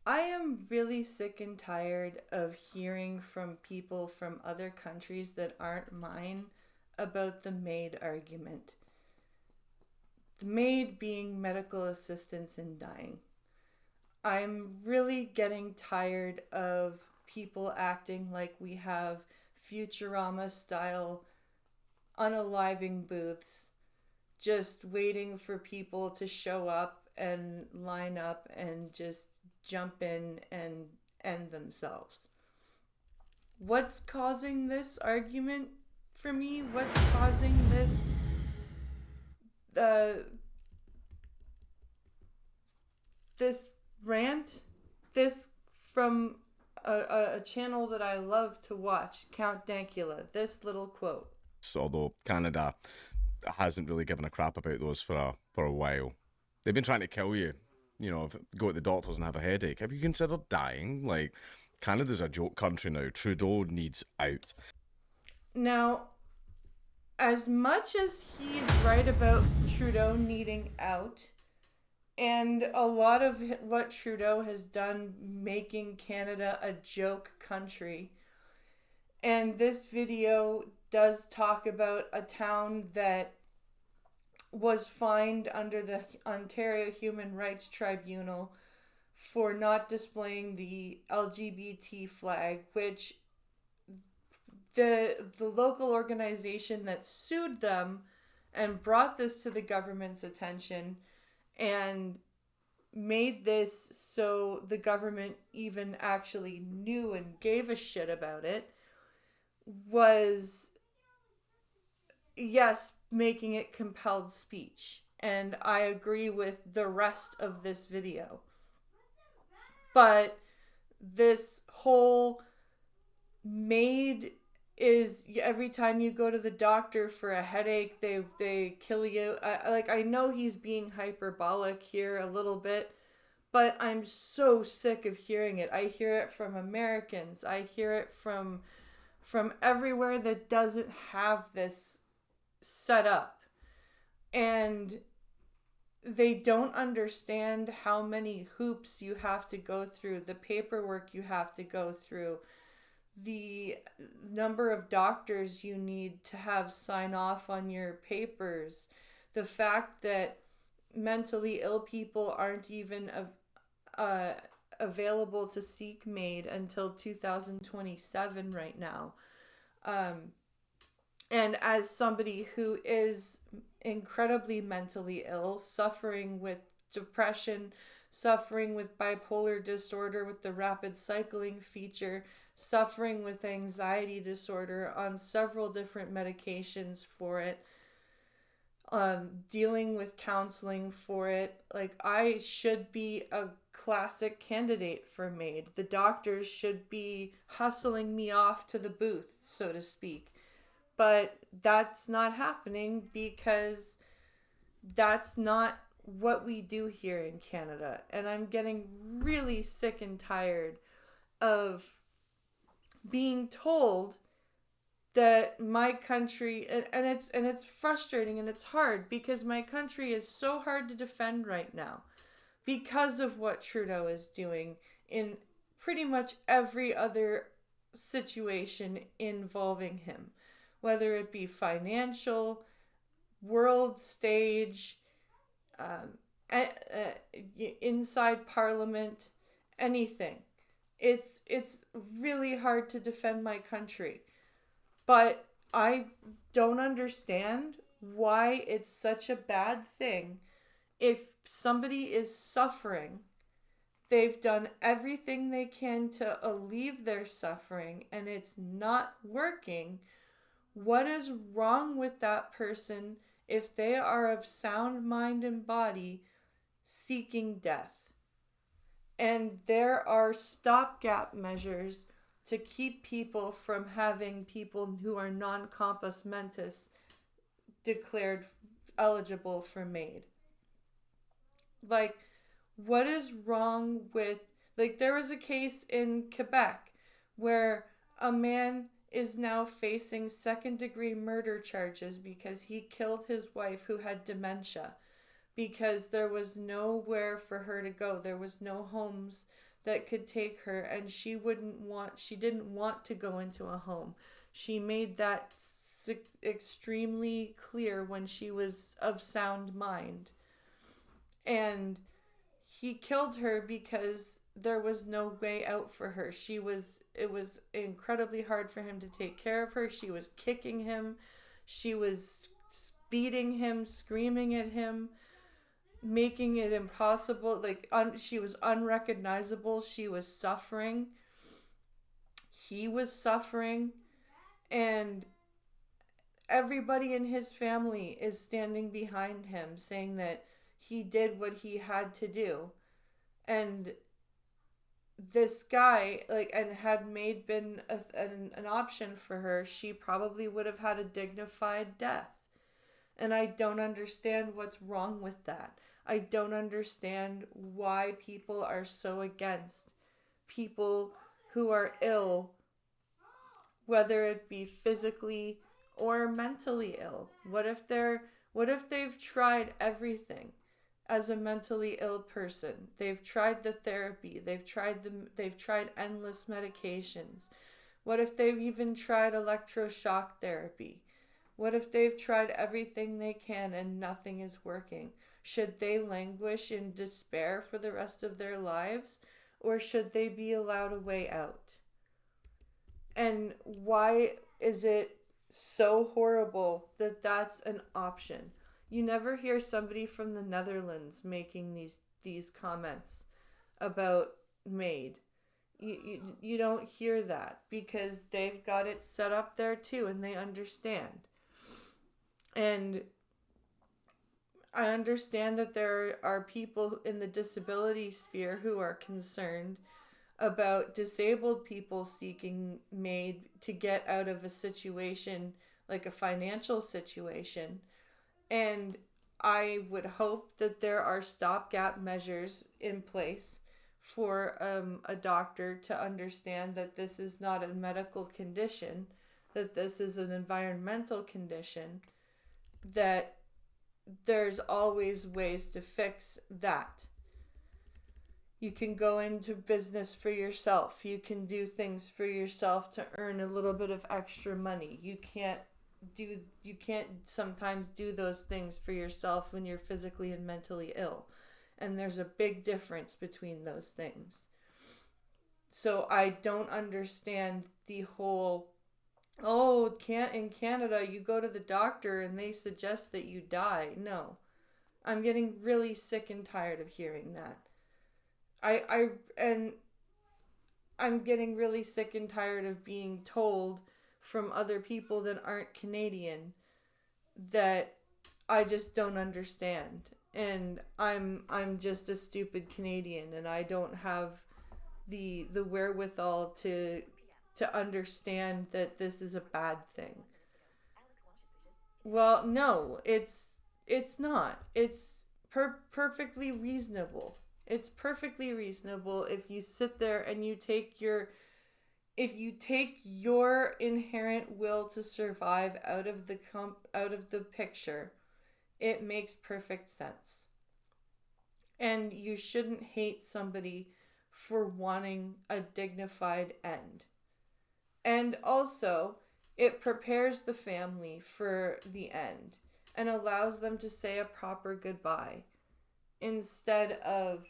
I am really sick and tired of hearing from people from other countries that aren't mine about the MAID argument. The MAID being medical assistance in dying. I'm really getting tired of people acting like we have Futurama style unaliving booths, just waiting for people to show up and line up and just jump in and end themselves. What's causing this argument for me? What's causing uh, this rant? This from a channel that I love to watch, Count Dankula. This little quote. Although Canada hasn't really given a crap about those for a while. They've been trying to kill you. Go to the doctors and have a headache. Have you considered dying? Like, Canada's a joke country now. Trudeau needs out. Now, as much as he's right about Trudeau needing out, and a lot of what Trudeau has done making Canada a joke country, and this video does talk about a town that was fined under the Ontario Human Rights Tribunal for not displaying the LGBT flag, which the local organization that sued them and brought this to the government's attention and made this so the government even actually knew and gave a shit about it was, yes, making it compelled speech. And I agree with the rest of this video. But this whole MAID is every time you go to the doctor for a headache, they kill you. I know he's being hyperbolic here a little bit, but I'm so sick of hearing it. I hear it from Americans. I hear it from everywhere that doesn't have this set up. And they don't understand how many hoops you have to go through, the paperwork you have to go through, the number of doctors you need to have sign off on your papers, the fact that mentally ill people aren't even uh, available to seek MAID until 2027 right now. Um, and as somebody who is incredibly mentally ill, suffering with depression, suffering with bipolar disorder with the rapid cycling feature, suffering with anxiety disorder on several different medications for it, dealing with counseling for it. Like, I should be a classic candidate for MAID. The doctors should be hustling me off to the booth, so to speak. But that's not happening because that's not what we do here in Canada. And I'm getting really sick and tired of being told that my country, and it's frustrating and it's hard because my country is so hard to defend right now because of what Trudeau is doing in pretty much every other situation involving him, whether it be financial, world stage, um, inside parliament, anything. It's really hard to defend my country, but I don't understand why it's such a bad thing. If somebody is suffering, they've done everything they can to alleviate their suffering and it's not working. What is wrong with that person if they are of sound mind and body seeking death? And there are stopgap measures to keep people from having people who are non compos mentis declared eligible for MAID. Like, what is wrong with, like, there was a case in Quebec where a man is now facing second degree murder charges because he killed his wife who had dementia, because there was nowhere for her to go. There was no homes. that could take her, and she didn't want to go into a home. She made that extremely clear when she was of sound mind. And he killed her because there was no way out for her. It was incredibly hard for him to take care of her. She was kicking him. She was beating him, screaming at him, making it impossible. Like, she was unrecognizable. She was suffering. He was suffering. And everybody in his family is standing behind him, saying that he did what he had to do. And this guy, like, and had MAID been an option for her, she probably would have had a dignified death. And I don't understand what's wrong with that. I don't understand why people are so against people who are ill, whether it be physically or mentally ill. What if they've tried everything as a mentally ill person? They've tried the therapy, they've tried endless medications. What if they've even tried electroshock therapy? What if they've tried everything they can and nothing is working? Should they languish in despair for the rest of their lives, or should they be allowed a way out? And why is it so horrible that that's an option? You never hear somebody from the Netherlands making these comments about MAID. You don't hear that because they've got it set up there too, and they understand. And I understand that there are people in the disability sphere who are concerned about disabled people seeking MAID to get out of a situation, like a financial situation. And I would hope that there are stopgap measures in place for a doctor to understand that this is not a medical condition, that this is an environmental condition, that there's always ways to fix that. You can go into business for yourself. You can do things for yourself to earn a little bit of extra money. You can't sometimes do those things for yourself when you're physically and mentally ill. And there's a big difference between those things. So I don't understand the whole, in Canada you go to the doctor and they suggest that you die. No. I'm getting really sick and tired of hearing that. I'm getting really sick and tired of being told from other people that aren't Canadian that I just don't understand. And I'm just a stupid Canadian, and I don't have the wherewithal to understand that this is a bad thing. Well, no, it's not. It's perfectly reasonable. It's perfectly reasonable if you sit there and you take your inherent will to survive out of the picture. It makes perfect sense. And you shouldn't hate somebody for wanting a dignified end. And also, it prepares the family for the end and allows them to say a proper goodbye instead of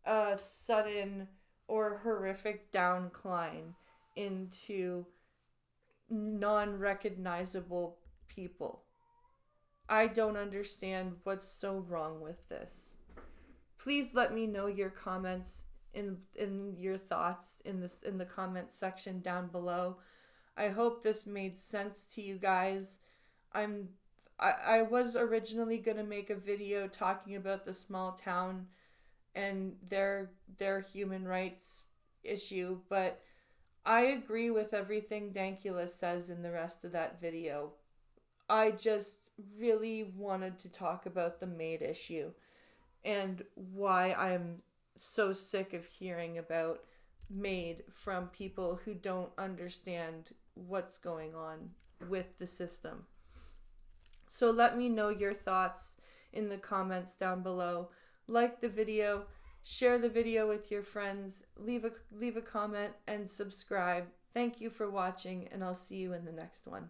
a sudden or horrific downcline into non-recognizable people. I don't understand what's so wrong with this. Please let me know your comments in your thoughts in the comment section down below. I hope this made sense to you guys. I was originally going to make a video talking about the small town and their human rights issue, but I agree with everything Dankula says in the rest of that video. I just really wanted to talk about the MAID issue and why I'm so sick of hearing about MAID from people who don't understand what's going on with the system. So let me know your thoughts in the comments down below. Like the video, Share the video with your friends. Leave a comment and subscribe. Thank you for watching, and I'll see you in the next one.